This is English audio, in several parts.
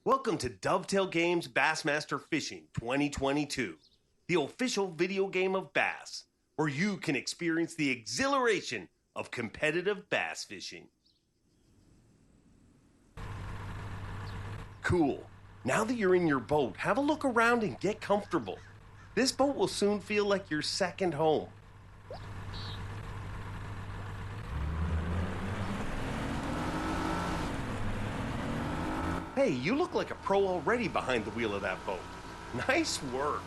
Welcome to Dovetail Games Bassmaster Fishing 2022, the official video game of bass, where you can experience the exhilaration of competitive bass fishing. Cool. Now that you're in your boat, have a look around and get comfortable. This boat will soon feel like your second home. Hey, you look like a pro already behind the wheel of that boat. Nice work.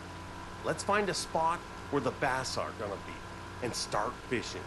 Let's find a spot where the bass are gonna be and start fishing.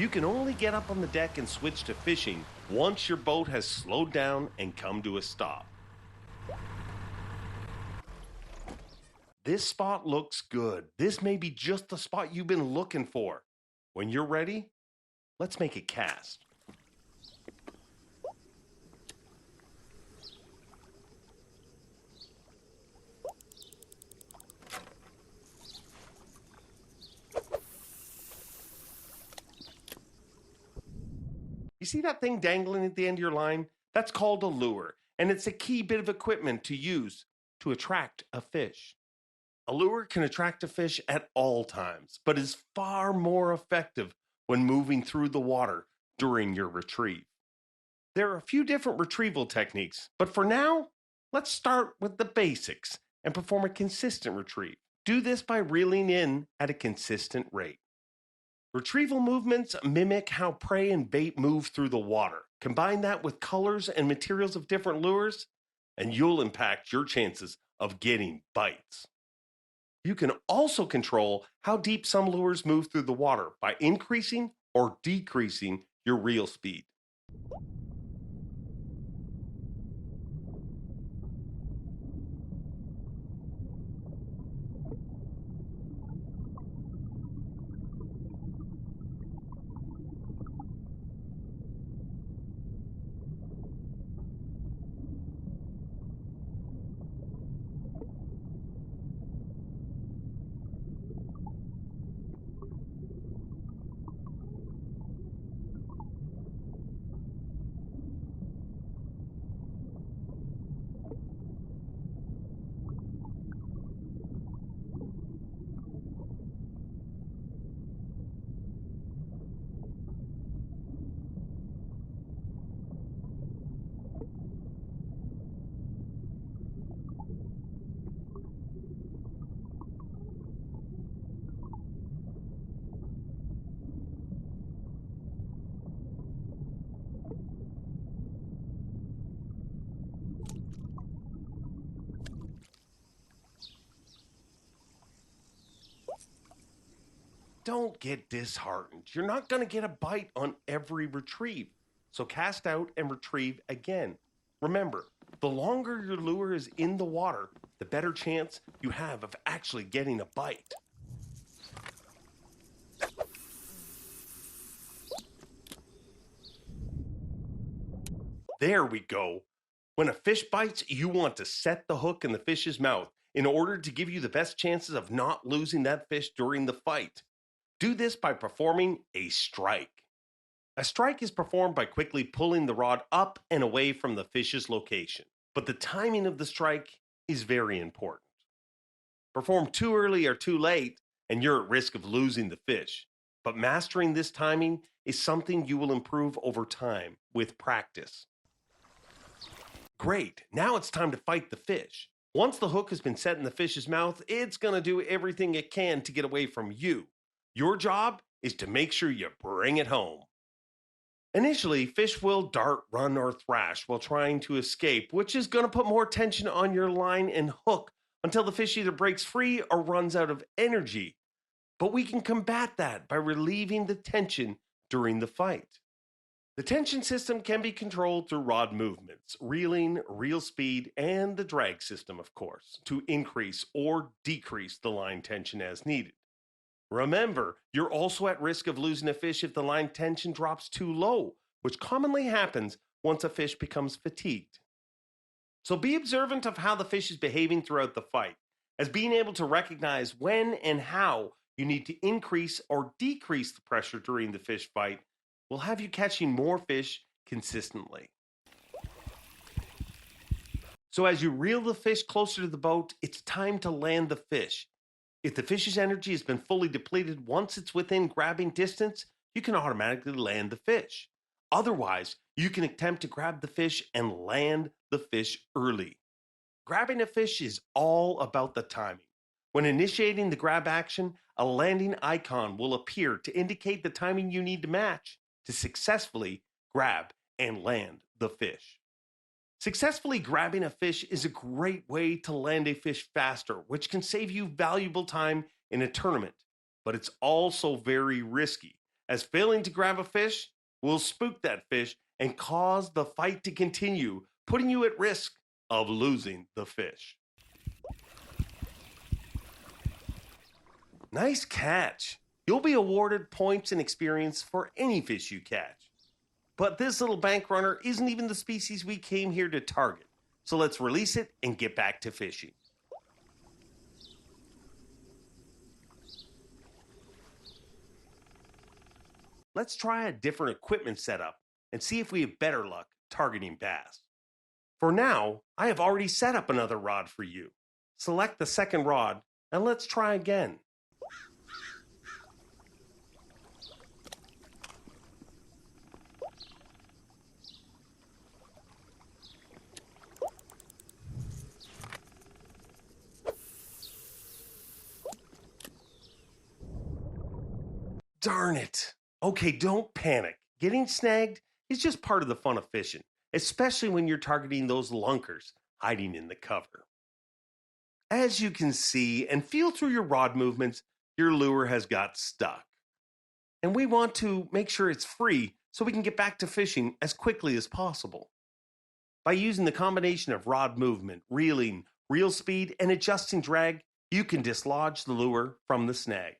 You can only get up on the deck and switch to fishing once your boat has slowed down and come to a stop. This spot looks good. This may be just the spot you've been looking for. When you're ready, let's make a cast. You see that thing dangling at the end of your line? That's called a lure, and it's a key bit of equipment to use to attract a fish. A lure can attract a fish at all times, but is far more effective when moving through the water during your retrieve. There are a few different retrieval techniques, but for now, let's start with the basics and perform a consistent retrieve. Do this by reeling in at a consistent rate. Retrieval movements mimic how prey and bait move through the water. Combine that with colors and materials of different lures, and you'll impact your chances of getting bites. You can also control how deep some lures move through the water by increasing or decreasing your reel speed. Don't get disheartened. You're not going to get a bite on every retrieve. So cast out and retrieve again. Remember, the longer your lure is in the water, the better chance you have of actually getting a bite. There we go. When a fish bites, you want to set the hook in the fish's mouth in order to give you the best chances of not losing that fish during the fight. Do this by performing a strike. A strike is performed by quickly pulling the rod up and away from the fish's location, but the timing of the strike is very important. Perform too early or too late, and you're at risk of losing the fish. But mastering this timing is something you will improve over time with practice. Great, now it's time to fight the fish. Once the hook has been set in the fish's mouth, it's going to do everything it can to get away from you. Your job is to make sure you bring it home. Initially, fish will dart, run, or thrash while trying to escape, which is going to put more tension on your line and hook until the fish either breaks free or runs out of energy. But we can combat that by relieving the tension during the fight. The tension system can be controlled through rod movements, reeling, reel speed, and the drag system, of course, to increase or decrease the line tension as needed. Remember, you're also at risk of losing a fish if the line tension drops too low, which commonly happens once a fish becomes fatigued. So be observant of how the fish is behaving throughout the fight, as being able to recognize when and how you need to increase or decrease the pressure during the fish fight will have you catching more fish consistently. So as you reel the fish closer to the boat, it's time to land the fish. If the fish's energy has been fully depleted once it's within grabbing distance, you can automatically land the fish. Otherwise, you can attempt to grab the fish and land the fish early. Grabbing a fish is all about the timing. When initiating the grab action, a landing icon will appear to indicate the timing you need to match to successfully grab and land the fish. Successfully grabbing a fish is a great way to land a fish faster, which can save you valuable time in a tournament. But it's also very risky, as failing to grab a fish will spook that fish and cause the fight to continue, putting you at risk of losing the fish. Nice catch. You'll be awarded points and experience for any fish you catch. But this little bank runner isn't even the species we came here to target. So let's release it and get back to fishing. Let's try a different equipment setup and see if we have better luck targeting bass. For now, I have already set up another rod for you. Select the second rod and let's try again. Darn it. Okay, don't panic. Getting snagged is just part of the fun of fishing, especially when you're targeting those lunkers hiding in the cover. As you can see and feel through your rod movements, your lure has got stuck. And we want to make sure it's free so we can get back to fishing as quickly as possible. By using the combination of rod movement, reeling, reel speed, and adjusting drag, you can dislodge the lure from the snag.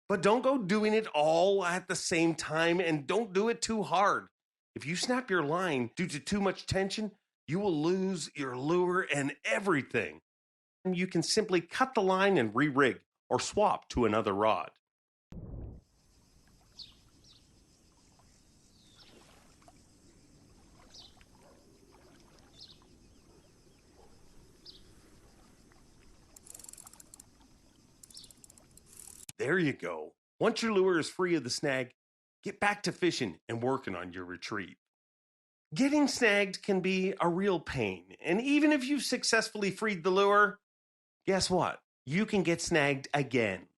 But don't go doing it all at the same time and don't do it too hard. If you snap your line due to too much tension, you will lose your lure and everything. And you can simply cut the line and re-rig or swap to another rod. There you go. Once your lure is free of the snag, get back to fishing and working on your retrieve. Getting snagged can be a real pain, and even if you've successfully freed the lure, guess what? You can get snagged again.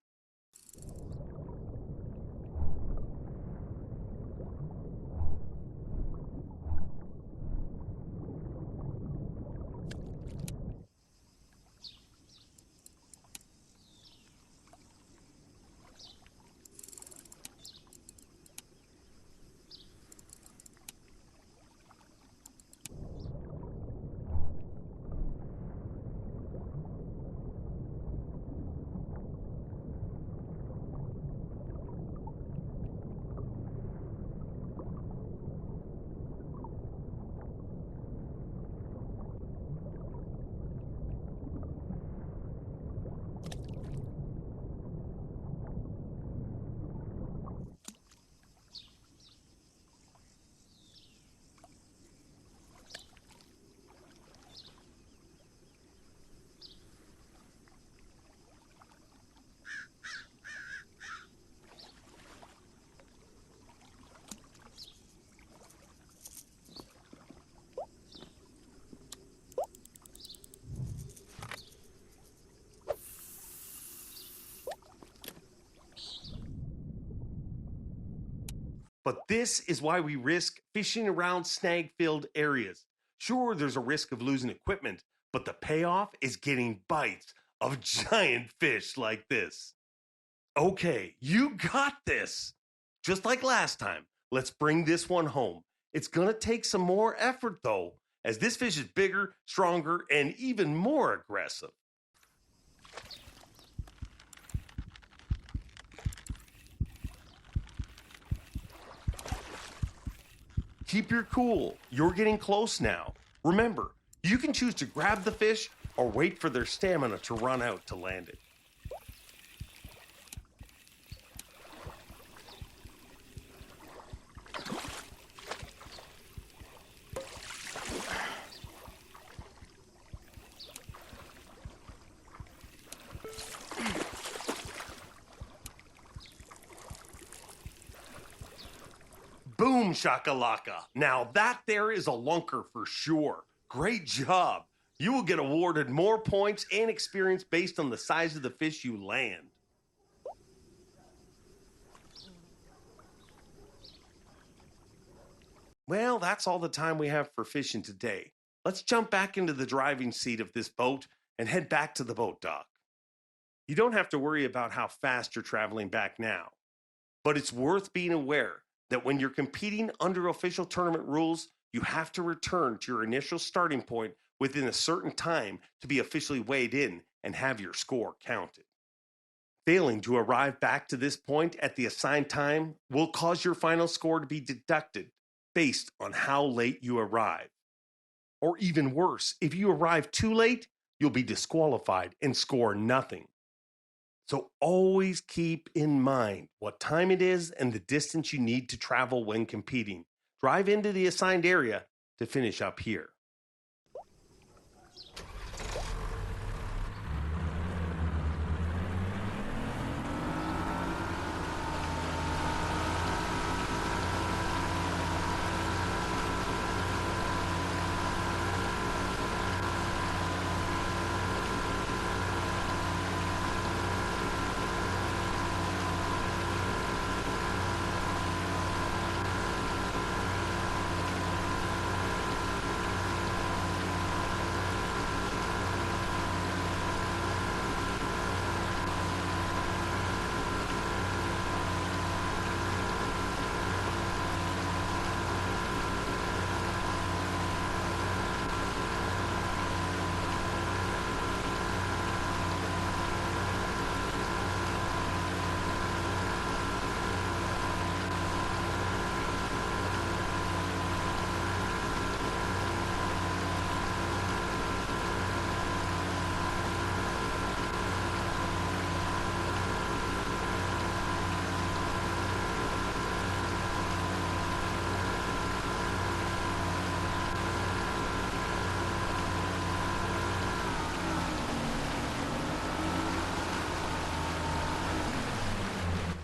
But this is why we risk fishing around snag-filled areas. Sure, there's a risk of losing equipment, but the payoff is getting bites of giant fish like this. Okay, you got this. Just like last time, let's bring this one home. It's gonna take some more effort though, as this fish is bigger, stronger, and even more aggressive. Keep your cool. You're getting close now. Remember, you can choose to grab the fish or wait for their stamina to run out to land it. Boom shakalaka. Now that there is a lunker for sure. Great job. You will get awarded more points and experience based on the size of the fish you land. Well, that's all the time we have for fishing today. Let's jump back into the driving seat of this boat and head back to the boat dock. You don't have to worry about how fast you're traveling back now, but it's worth being aware that when you're competing under official tournament rules, you have to return to your initial starting point within a certain time to be officially weighed in and have your score counted. Failing to arrive back to this point at the assigned time will cause your final score to be deducted based on how late you arrive. Or even worse, if you arrive too late, you'll be disqualified and score nothing. So always keep in mind what time it is and the distance you need to travel when competing. Drive into the assigned area to finish up here.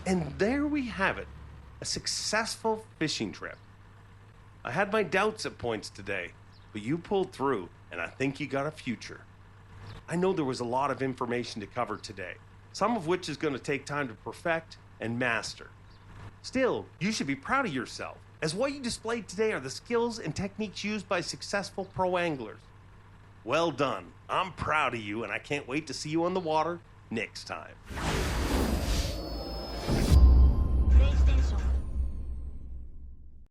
And there we have it, a successful fishing trip. I had my doubts at points today, but you pulled through, and I think you got a future. I know there was a lot of information to cover today, some of which is going to take time to perfect and master. Still, you should be proud of yourself, as what you displayed today are the skills and techniques used by successful pro anglers. Well done. I'm proud of you, and I can't wait to see you on the water next time.